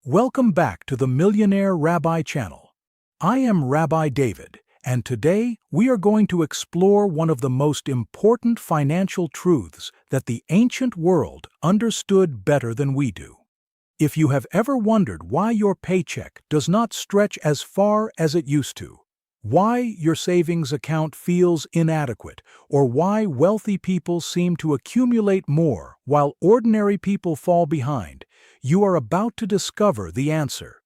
Welcome back to the Millionaire Rabbi channel. I am Rabbi David, and today we are going to explore one of the most important financial truths that the ancient world understood better than we do. If you have ever wondered why your paycheck does not stretch as far as it used to, why your savings account feels inadequate, or why wealthy people seem to accumulate more while ordinary people fall behind, you are about to discover the answer.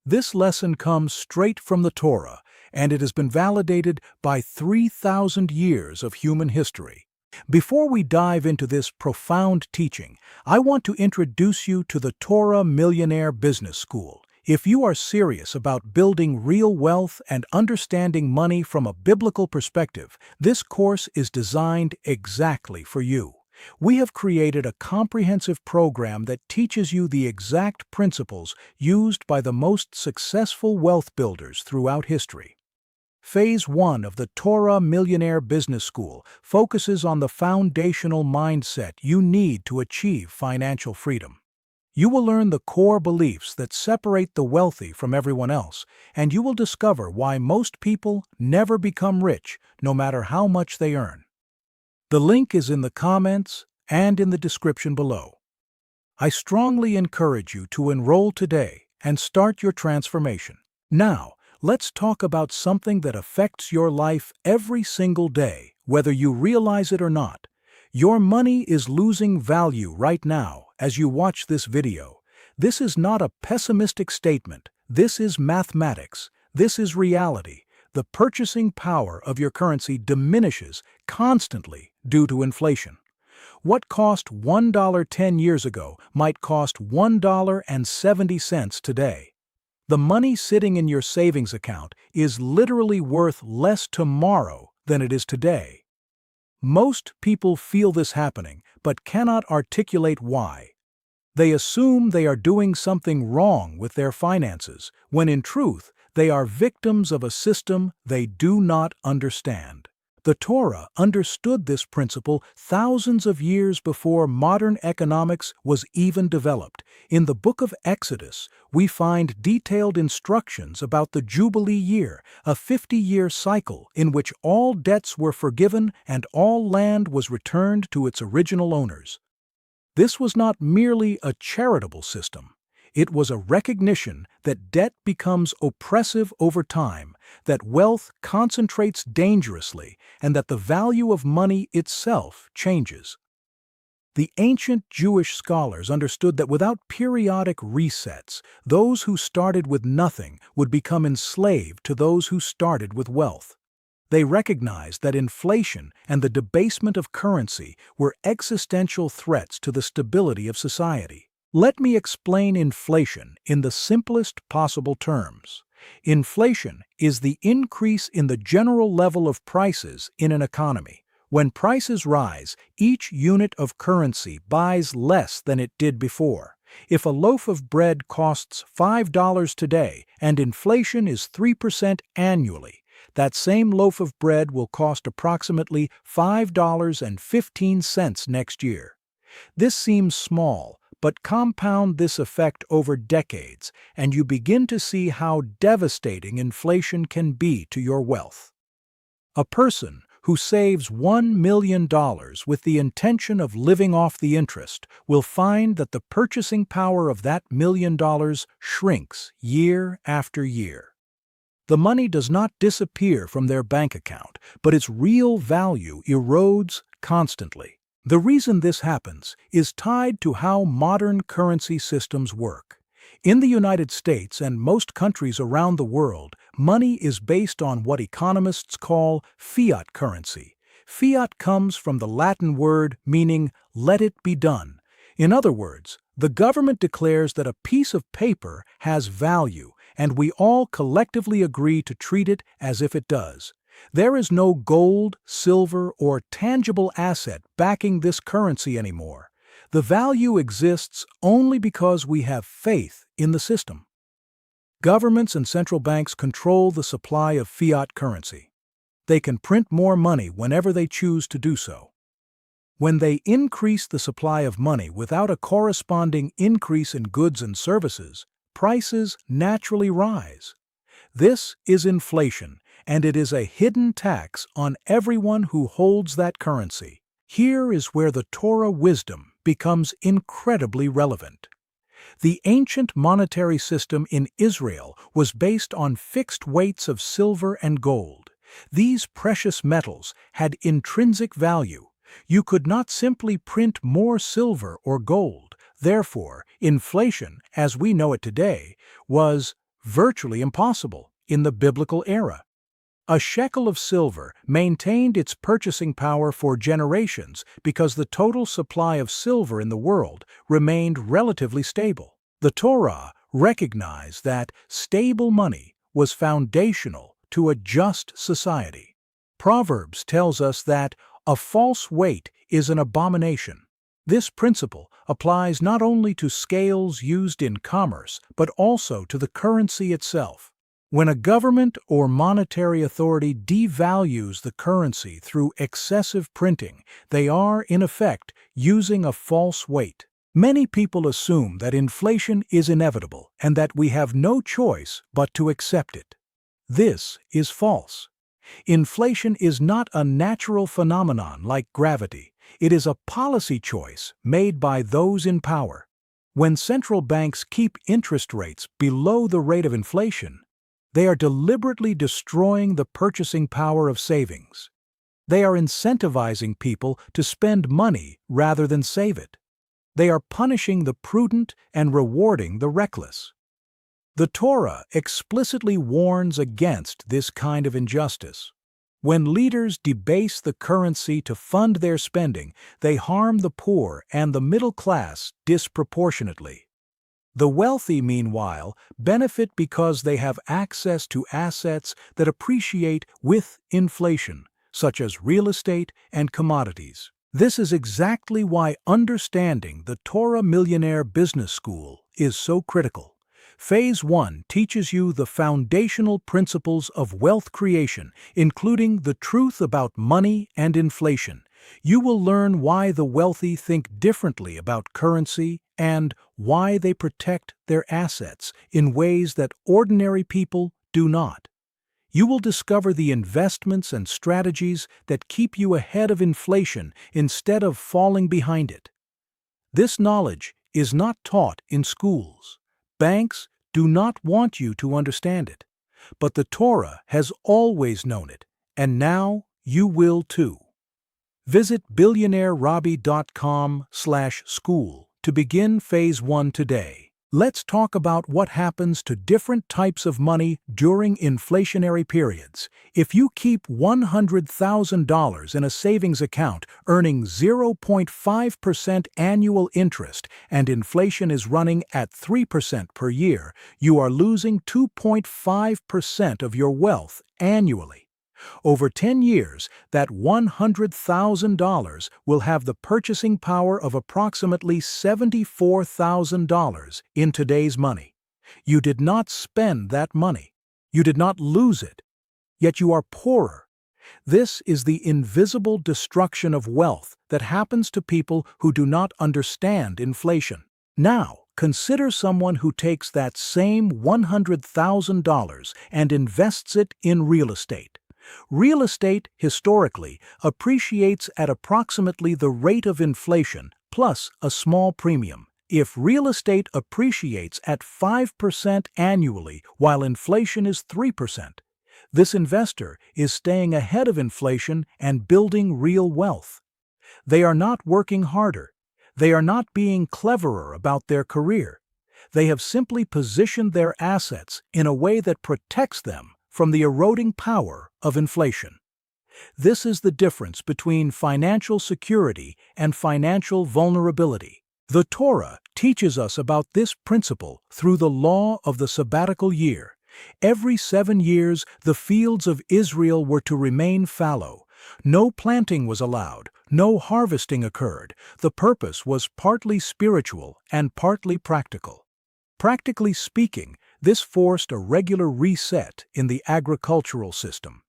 This lesson comes straight from the Torah, and it has been validated by 3,000 years of human history. Before we dive into this profound teaching, I want to introduce you to the Torah Millionaire Business School. If you are serious about building real wealth and understanding money from a biblical perspective, this course is designed exactly for you. We have created a comprehensive program that teaches you the exact principles used by the most successful wealth builders throughout history. Phase 1 of the Torah Millionaire Business School focuses on the foundational mindset you need to achieve financial freedom. You will learn the core beliefs that separate the wealthy from everyone else, and you will discover why most people never become rich, no matter how much they earn. The link is in the comments and in the description below. I strongly encourage you to enroll today and start your transformation. Now, let's talk about something that affects your life every single day, whether you realize it or not. Your money is losing value right now as you watch this video. This is not a pessimistic statement. This is mathematics. This is reality. The purchasing power of your currency diminishes constantly due to inflation. What cost $1 10 years ago might cost $1.70 today. The money sitting in your savings account is literally worth less tomorrow than it is today. Most people feel this happening, but cannot articulate why. They assume they are doing something wrong with their finances, when in truth, they are victims of a system they do not understand. The Torah understood this principle thousands of years before modern economics was even developed. In the book of Exodus, we find detailed instructions about the Jubilee year, a 50-year cycle in which all debts were forgiven and all land was returned to its original owners. This was not merely a charitable system. It was a recognition that debt becomes oppressive over time, that wealth concentrates dangerously, and that the value of money itself changes. The ancient Jewish scholars understood that without periodic resets, those who started with nothing would become enslaved to those who started with wealth. They recognized that inflation and the debasement of currency were existential threats to the stability of society. Let me explain inflation in the simplest possible terms. Inflation is the increase in the general level of prices in an economy. When prices rise, each unit of currency buys less than it did before. If a loaf of bread costs $5 today and inflation is 3% annually, that same loaf of bread will cost approximately $5.15 next year. This seems small, but compound this effect over decades, and you begin to see how devastating inflation can be to your wealth. A person who saves $1 million with the intention of living off the interest will find that the purchasing power of that $1 million shrinks year after year. The money does not disappear from their bank account, but its real value erodes constantly. The reason this happens is tied to how modern currency systems work. In the United States and most countries around the world, money is based on what economists call fiat currency. Fiat comes from the Latin word meaning "let it be done." In other words, the government declares that a piece of paper has value, and we all collectively agree to treat it as if it does. There is no gold, silver, or tangible asset backing this currency anymore. The value exists only because we have faith in the system. Governments and central banks control the supply of fiat currency. They can print more money whenever they choose to do so. When they increase the supply of money without a corresponding increase in goods and services, prices naturally rise. This is inflation, and it is a hidden tax on everyone who holds that currency. Here is where the Torah wisdom becomes incredibly relevant. The ancient monetary system in Israel was based on fixed weights of silver and gold. These precious metals had intrinsic value. You could not simply print more silver or gold. Therefore, inflation, as we know it today, was virtually impossible in the biblical era. A shekel of silver maintained its purchasing power for generations because the total supply of silver in the world remained relatively stable. The Torah recognized that stable money was foundational to a just society. Proverbs tells us that a false weight is an abomination. This principle applies not only to scales used in commerce, but also to the currency itself. When a government or monetary authority devalues the currency through excessive printing, they are, in effect, using a false weight. Many people assume that inflation is inevitable and that we have no choice but to accept it. This is false. Inflation is not a natural phenomenon like gravity. It is a policy choice made by those in power. When central banks keep interest rates below the rate of inflation, they are deliberately destroying the purchasing power of savings. They are incentivizing people to spend money rather than save it. They are punishing the prudent and rewarding the reckless. The Torah explicitly warns against this kind of injustice. When leaders debase the currency to fund their spending, they harm the poor and the middle class disproportionately. The wealthy, meanwhile, benefit because they have access to assets that appreciate with inflation, such as real estate and commodities. This is exactly why understanding the Torah Millionaire Business School is so critical. Phase 1 teaches you the foundational principles of wealth creation, including the truth about money and inflation. You will learn why the wealthy think differently about currency and why they protect their assets in ways that ordinary people do not. You will discover the investments and strategies that keep you ahead of inflation instead of falling behind it. This knowledge is not taught in schools. Banks do not want you to understand it, but the Torah has always known it, and now you will too. Visit billionairerabbi.com/school to begin Phase 1 today. Let's talk about what happens to different types of money during inflationary periods. If you keep $100,000 in a savings account earning 0.5% annual interest and inflation is running at 3% per year, you are losing 2.5% of your wealth annually. Over 10 years, that $100,000 will have the purchasing power of approximately $74,000 in today's money. You did not spend that money. You did not lose it. Yet you are poorer. This is the invisible destruction of wealth that happens to people who do not understand inflation. Now, consider someone who takes that same $100,000 and invests it in real estate. Real estate, historically, appreciates at approximately the rate of inflation plus a small premium. If real estate appreciates at 5% annually while inflation is 3%, this investor is staying ahead of inflation and building real wealth. They are not working harder. They are not being cleverer about their career. They have simply positioned their assets in a way that protects them from the eroding power of inflation. This is the difference between financial security and financial vulnerability. The Torah teaches us about this principle through the law of the sabbatical year. Every 7 years, the fields of Israel were to remain fallow. No planting was allowed, no harvesting occurred. The purpose was partly spiritual and partly practical. Practically speaking, this forced a regular reset in the agricultural system.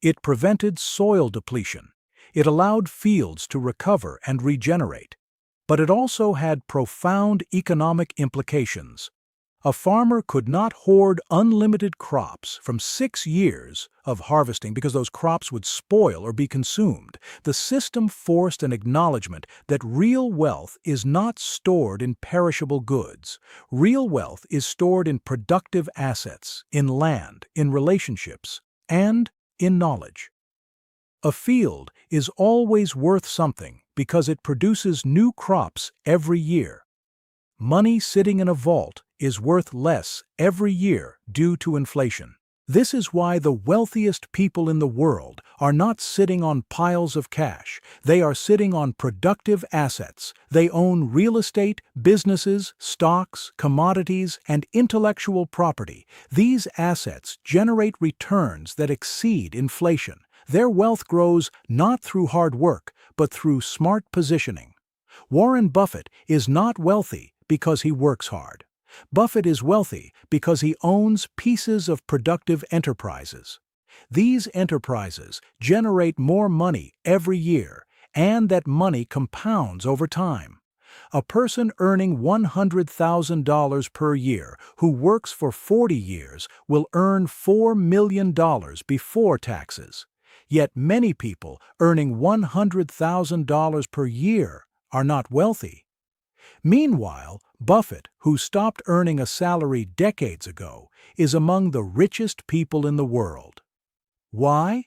It prevented soil depletion. It allowed fields to recover and regenerate. But it also had profound economic implications. A farmer could not hoard unlimited crops from 6 years of harvesting because those crops would spoil or be consumed. The system forced an acknowledgement that real wealth is not stored in perishable goods. Real wealth is stored in productive assets, in land, in relationships, and in knowledge. A field is always worth something because it produces new crops every year. Money sitting in a vault is worth less every year due to inflation. This is why the wealthiest people in the world are not sitting on piles of cash. They are sitting on productive assets. They own real estate, businesses, stocks, commodities, and intellectual property. These assets generate returns that exceed inflation. Their wealth grows not through hard work, but through smart positioning. Warren Buffett is not wealthy because he works hard. Buffett is wealthy because he owns pieces of productive enterprises. These enterprises generate more money every year, and that money compounds over time. A person earning $100,000 per year who works for 40 years will earn $4 million before taxes. Yet many people earning $100,000 per year are not wealthy. Meanwhile, Buffett, who stopped earning a salary decades ago, is among the richest people in the world. Why?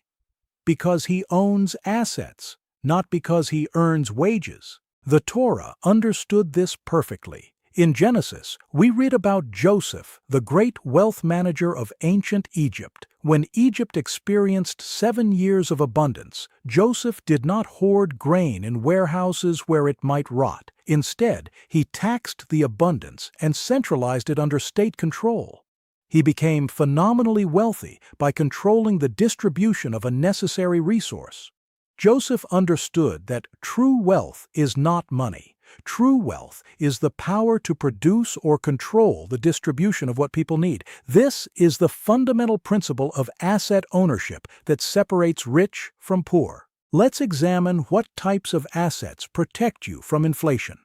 Because he owns assets, not because he earns wages. The Torah understood this perfectly. In Genesis, we read about Joseph, the great wealth manager of ancient Egypt. When Egypt experienced 7 years of abundance, Joseph did not hoard grain in warehouses where it might rot. Instead, he taxed the abundance and centralized it under state control. He became phenomenally wealthy by controlling the distribution of a necessary resource. Joseph understood that true wealth is not money. True wealth is the power to produce or control the distribution of what people need. This is the fundamental principle of asset ownership that separates rich from poor. Let's examine what types of assets protect you from inflation.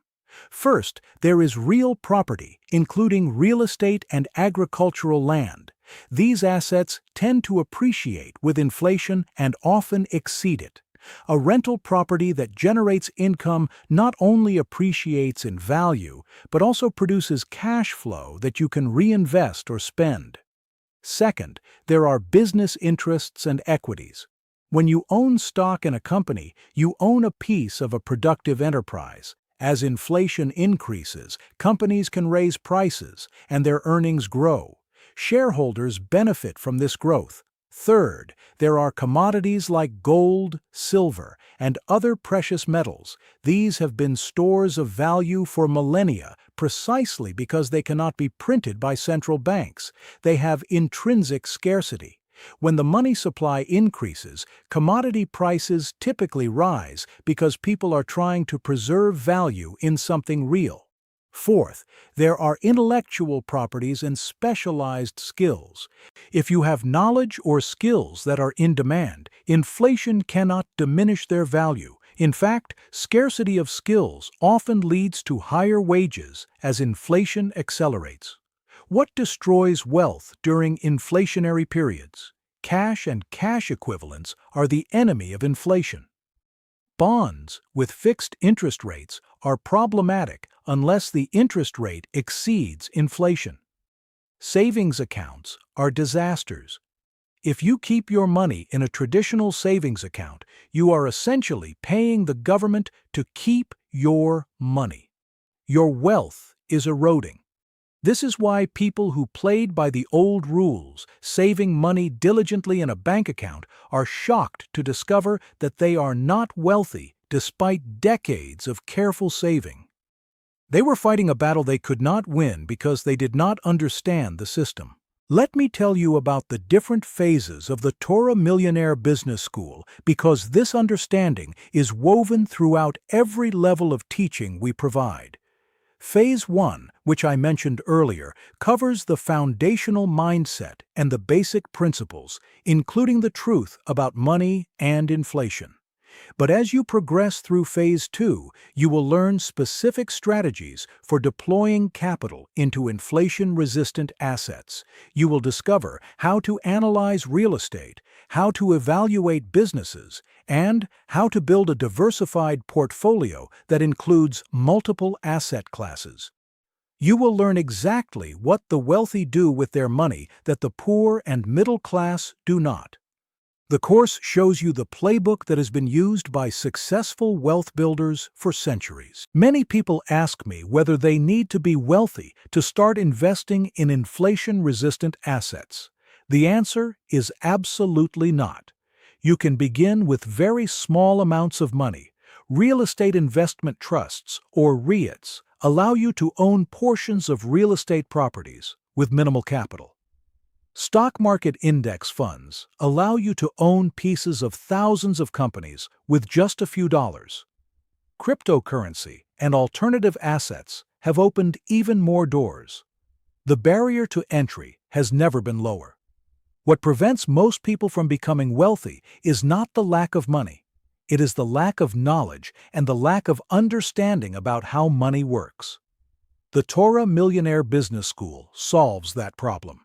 First, there is real property, including real estate and agricultural land. These assets tend to appreciate with inflation and often exceed it. A rental property that generates income not only appreciates in value, but also produces cash flow that you can reinvest or spend. Second, there are business interests and equities. When you own stock in a company, you own a piece of a productive enterprise. As inflation increases, companies can raise prices and their earnings grow. Shareholders benefit from this growth. Third, there are commodities like gold, silver, and other precious metals. These have been stores of value for millennia precisely because they cannot be printed by central banks. They have intrinsic scarcity. When the money supply increases, commodity prices typically rise because people are trying to preserve value in something real. Fourth, there are intellectual properties and specialized skills. If you have knowledge or skills that are in demand, inflation cannot diminish their value. In fact, scarcity of skills often leads to higher wages as inflation accelerates. What destroys wealth during inflationary periods? Cash and cash equivalents are the enemy of inflation. Bonds with fixed interest rates are problematic unless the interest rate exceeds inflation. Savings accounts are disasters. If you keep your money in a traditional savings account, you are essentially paying the government to keep your money. Your wealth is eroding. This is why people who played by the old rules, saving money diligently in a bank account, are shocked to discover that they are not wealthy despite decades of careful saving. They were fighting a battle they could not win because they did not understand the system. Let me tell you about the different phases of the Torah Millionaire Business School because this understanding is woven throughout every level of teaching we provide. Phase 1, which I mentioned earlier, covers the foundational mindset and the basic principles, including the truth about money and inflation. But as you progress through Phase 2, you will learn specific strategies for deploying capital into inflation-resistant assets. You will discover how to analyze real estate, how to evaluate businesses, and how to build a diversified portfolio that includes multiple asset classes. You will learn exactly what the wealthy do with their money that the poor and middle class do not. The course shows you the playbook that has been used by successful wealth builders for centuries. Many people ask me whether they need to be wealthy to start investing in inflation-resistant assets. The answer is absolutely not. You can begin with very small amounts of money. Real estate investment trusts, or REITs, allow you to own portions of real estate properties with minimal capital. Stock market index funds allow you to own pieces of thousands of companies with just a few dollars. Cryptocurrency and alternative assets have opened even more doors. The barrier to entry has never been lower. What prevents most people from becoming wealthy is not the lack of money. It is the lack of knowledge and the lack of understanding about how money works. The Torah Millionaire Business School solves that problem.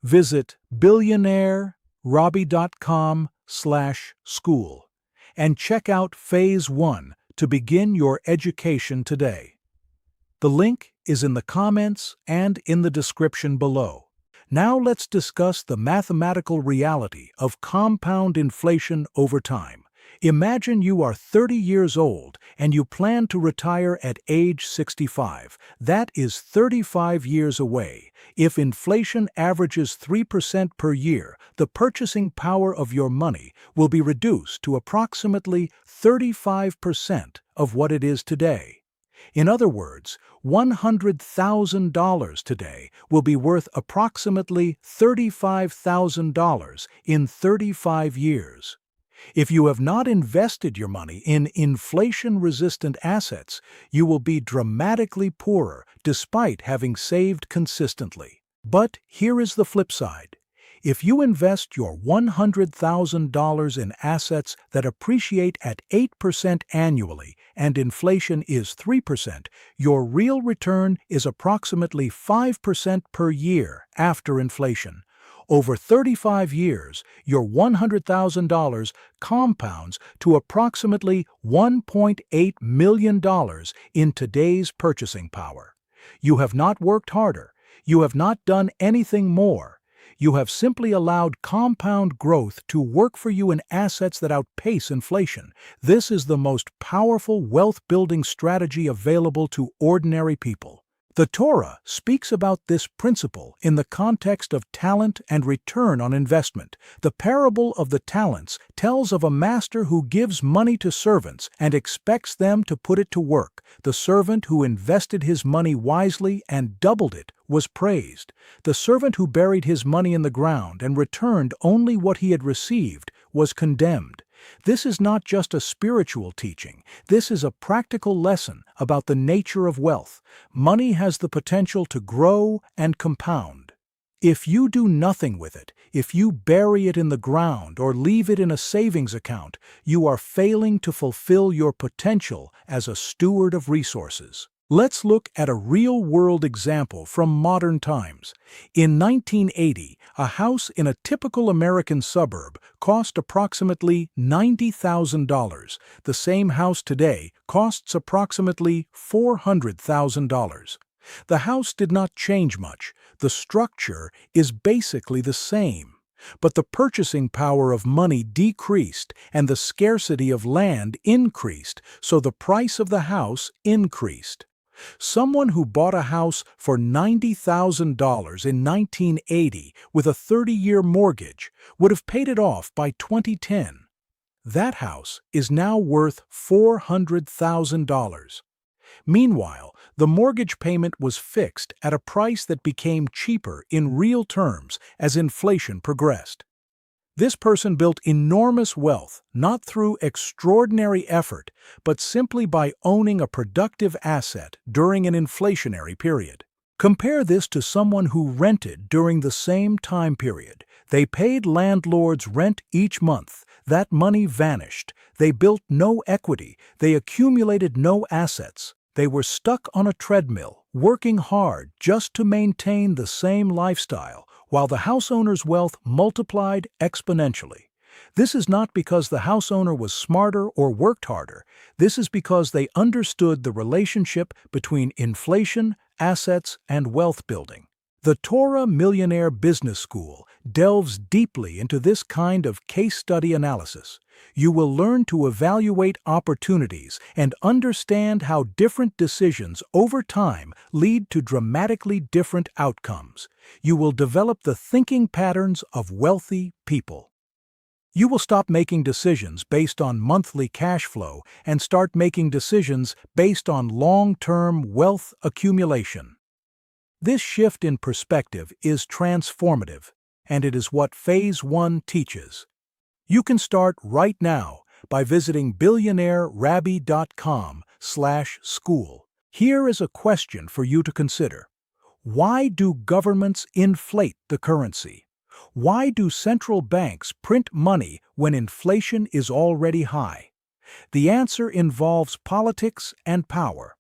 Visit billionaireRabbi.com/school and check out Phase 1 to begin your education today. The link is in the comments and in the description below. Now let's discuss the mathematical reality of compound inflation over time. Imagine you are 30 years old and you plan to retire at age 65. That is 35 years away. If inflation averages 3% per year, the purchasing power of your money will be reduced to approximately 35% of what it is today. In other words, $100,000 today will be worth approximately $35,000 in 35 years. If you have not invested your money in inflation-resistant assets, you will be dramatically poorer despite having saved consistently. But here is the flip side. If you invest your $100,000 in assets that appreciate at 8% annually and inflation is 3%, your real return is approximately 5% per year after inflation. Over 35 years, your $100,000 compounds to approximately $1.8 million in today's purchasing power. You have not worked harder. You have not done anything more. You have simply allowed compound growth to work for you in assets that outpace inflation. This is the most powerful wealth-building strategy available to ordinary people. The Torah speaks about this principle in the context of talent and return on investment. The parable of the talents tells of a master who gives money to servants and expects them to put it to work. The servant who invested his money wisely and doubled it was praised. The servant who buried his money in the ground and returned only what he had received was condemned. This is not just a spiritual teaching. This is a practical lesson about the nature of wealth. Money has the potential to grow and compound. If you do nothing with it, if you bury it in the ground or leave it in a savings account, you are failing to fulfill your potential as a steward of resources. Let's look at a real-world example from modern times. In 1980, a house in a typical American suburb cost approximately $90,000. The same house today costs approximately $400,000. The house did not change much. The structure is basically the same. But the purchasing power of money decreased and the scarcity of land increased, so the price of the house increased. Someone who bought a house for $90,000 in 1980 with a 30-year mortgage would have paid it off by 2010. That house is now worth $400,000. Meanwhile, the mortgage payment was fixed at a price that became cheaper in real terms as inflation progressed. This person built enormous wealth not through extraordinary effort, but simply by owning a productive asset during an inflationary period. Compare this to someone who rented during the same time period. They paid landlords rent each month. That money vanished. They built no equity. They accumulated no assets. They were stuck on a treadmill, working hard just to maintain the same lifestyle, while the house owner's wealth multiplied exponentially. This is not because the house owner was smarter or worked harder. This is because they understood the relationship between inflation, assets, and wealth building. The Torah Millionaire Business School delves deeply into this kind of case study analysis. You will learn to evaluate opportunities and understand how different decisions over time lead to dramatically different outcomes. You will develop the thinking patterns of wealthy people. You will stop making decisions based on monthly cash flow and start making decisions based on long-term wealth accumulation. This shift in perspective is transformative, and it is what Phase 1 teaches. You can start right now by visiting billionairerabbi.com/school. Here is a question for you to consider. Why do governments inflate the currency? Why do central banks print money when inflation is already high? The answer involves politics and power.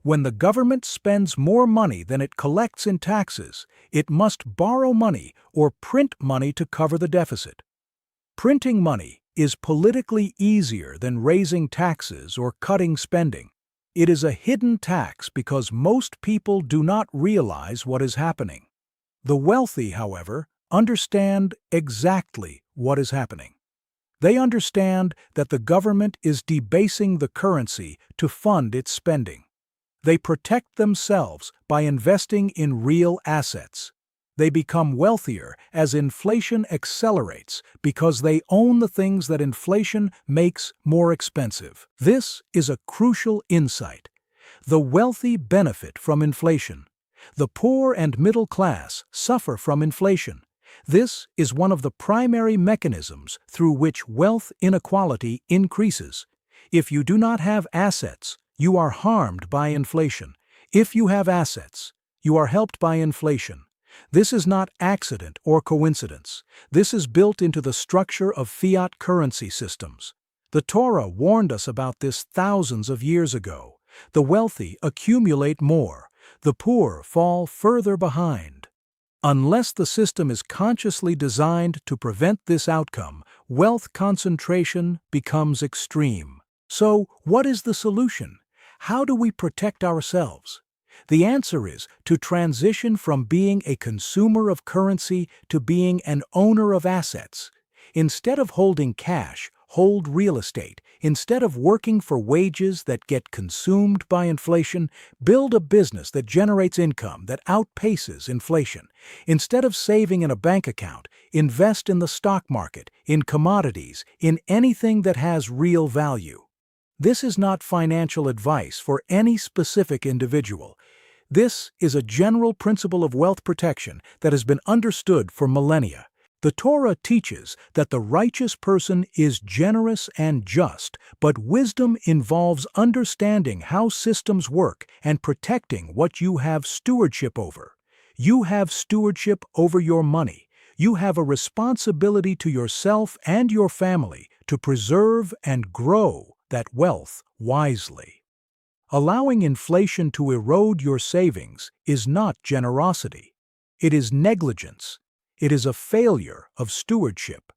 When the government spends more money than it collects in taxes, it must borrow money or print money to cover the deficit. Printing money is politically easier than raising taxes or cutting spending. It is a hidden tax because most people do not realize what is happening. The wealthy, however, understand exactly what is happening. They understand that the government is debasing the currency to fund its spending. They protect themselves by investing in real assets. They become wealthier as inflation accelerates because they own the things that inflation makes more expensive. This is a crucial insight. The wealthy benefit from inflation. The poor and middle class suffer from inflation. This is one of the primary mechanisms through which wealth inequality increases. If you do not have assets, you are harmed by inflation. If you have assets, you are helped by inflation. This is not accident or coincidence. This is built into the structure of fiat currency systems. The Torah warned us about this thousands of years ago. The wealthy accumulate more. The poor fall further behind. Unless the system is consciously designed to prevent this outcome, wealth concentration becomes extreme. So, what is the solution? How do we protect ourselves? The answer is to transition from being a consumer of currency to being an owner of assets. Instead of holding cash, hold real estate. Instead of working for wages that get consumed by inflation, build a business that generates income that outpaces inflation. Instead of saving in a bank account, invest in the stock market, in commodities, in anything that has real value. This is not financial advice for any specific individual. This is a general principle of wealth protection that has been understood for millennia. The Torah teaches that the righteous person is generous and just, but wisdom involves understanding how systems work and protecting what you have stewardship over. You have stewardship over your money. You have a responsibility to yourself and your family to preserve and grow that wealth wisely. Allowing inflation to erode your savings is not generosity. It is negligence. It is a failure of stewardship.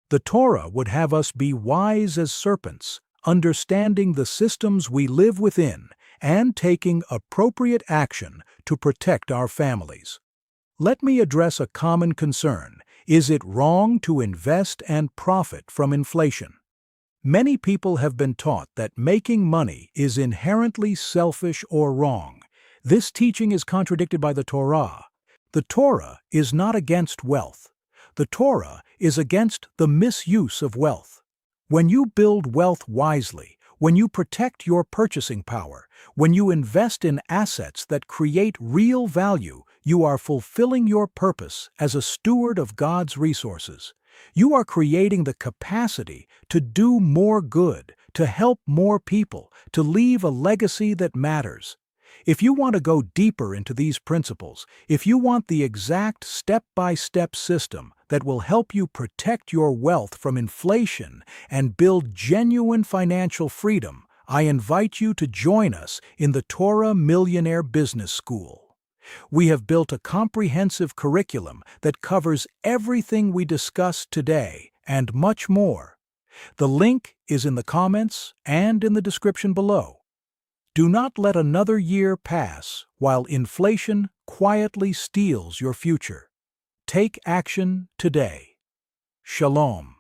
The Torah would have us be wise as serpents, understanding the systems we live within and taking appropriate action to protect our families. Let me address a common concern. Is it wrong to invest and profit from inflation? Many people have been taught that making money is inherently selfish or wrong. This teaching is contradicted by the Torah. The Torah is not against wealth. The Torah is against the misuse of wealth. When you build wealth wisely, when you protect your purchasing power, when you invest in assets that create real value, you are fulfilling your purpose as a steward of God's resources. You are creating the capacity to do more good, to help more people, to leave a legacy that matters. If you want to go deeper into these principles, if you want the exact step-by-step system that will help you protect your wealth from inflation and build genuine financial freedom, I invite you to join us in the Torah Millionaire Business School. We have built a comprehensive curriculum that covers everything we discussed today and much more. The link is in the comments and in the description below. Do not let another year pass while inflation quietly steals your future. Take action today. Shalom.